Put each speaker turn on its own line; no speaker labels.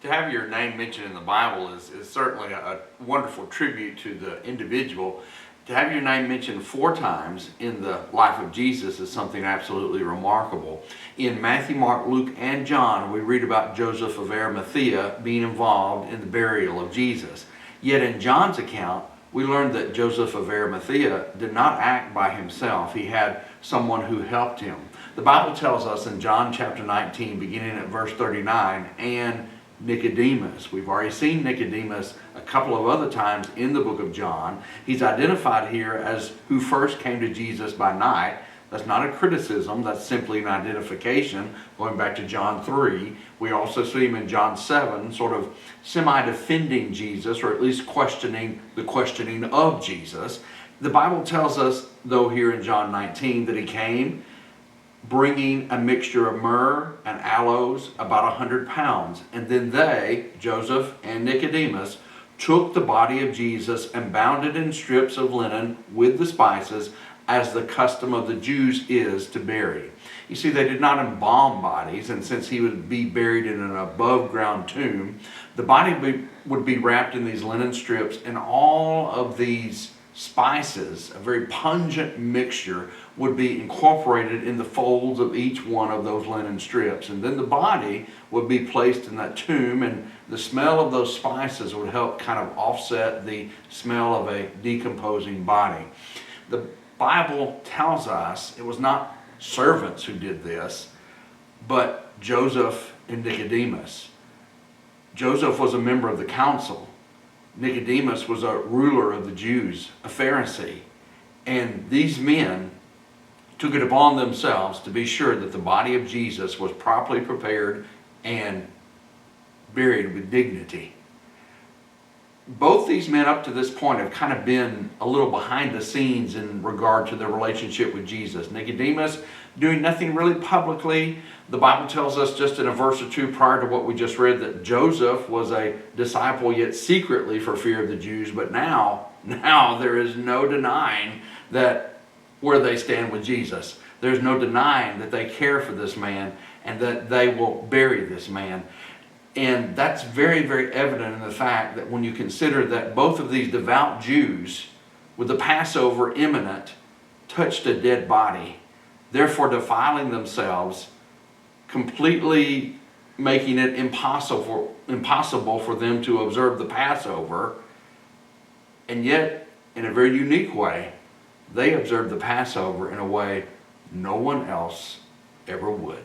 To have your name mentioned in the Bible is certainly a wonderful tribute to the individual. To have your name mentioned 4 times in the life of Jesus is something absolutely remarkable. In Matthew, Mark, Luke, and John, we read about Joseph of Arimathea being involved in the burial of Jesus. Yet in John's account, we learn that Joseph of Arimathea did not act by himself. He had someone who helped him. The Bible tells us in John chapter 19, beginning at verse 39, and Nicodemus. We've already seen Nicodemus a couple of other times in the book of John. He's identified here as who first came to Jesus by night. That's not a criticism, that's simply an identification, going back to John 3. We also see him in John 7, sort of semi-defending Jesus, or at least questioning the questioning of Jesus. The Bible tells us, though, here in John 19, that he came bringing a mixture of myrrh and aloes, about 100 pounds. And then they, Joseph and Nicodemus, took the body of Jesus and bound it in strips of linen with the spices, as the custom of the Jews is to bury. You see, they did not embalm bodies, and since he would be buried in an above-ground tomb, the body would be wrapped in these linen strips, and all of these spices, a very pungent mixture, would be incorporated in the folds of each one of those linen strips. And then the body would be placed in that tomb, and the smell of those spices would help kind of offset the smell of a decomposing body. The Bible tells us it was not servants who did this, but Joseph and Nicodemus. Joseph was a member of the council. Nicodemus was a ruler of the Jews, a Pharisee. And these men took it upon themselves to be sure that the body of Jesus was properly prepared and buried with dignity. Both these men up to this point have kind of been a little behind the scenes in regard to their relationship with Jesus. Nicodemus doing nothing really publicly. The Bible tells us just in a verse or two prior to what we just read that Joseph was a disciple yet secretly for fear of the Jews. But now there is no denying that where they stand with Jesus. There's no denying that they care for this man and that they will bury this man. And that's very, very evident in the fact that when you consider that both of these devout Jews, with the Passover imminent, touched a dead body, therefore defiling themselves, completely making it impossible for them to observe the Passover, and yet, in a very unique way, they observed the Passover in a way no one else ever would.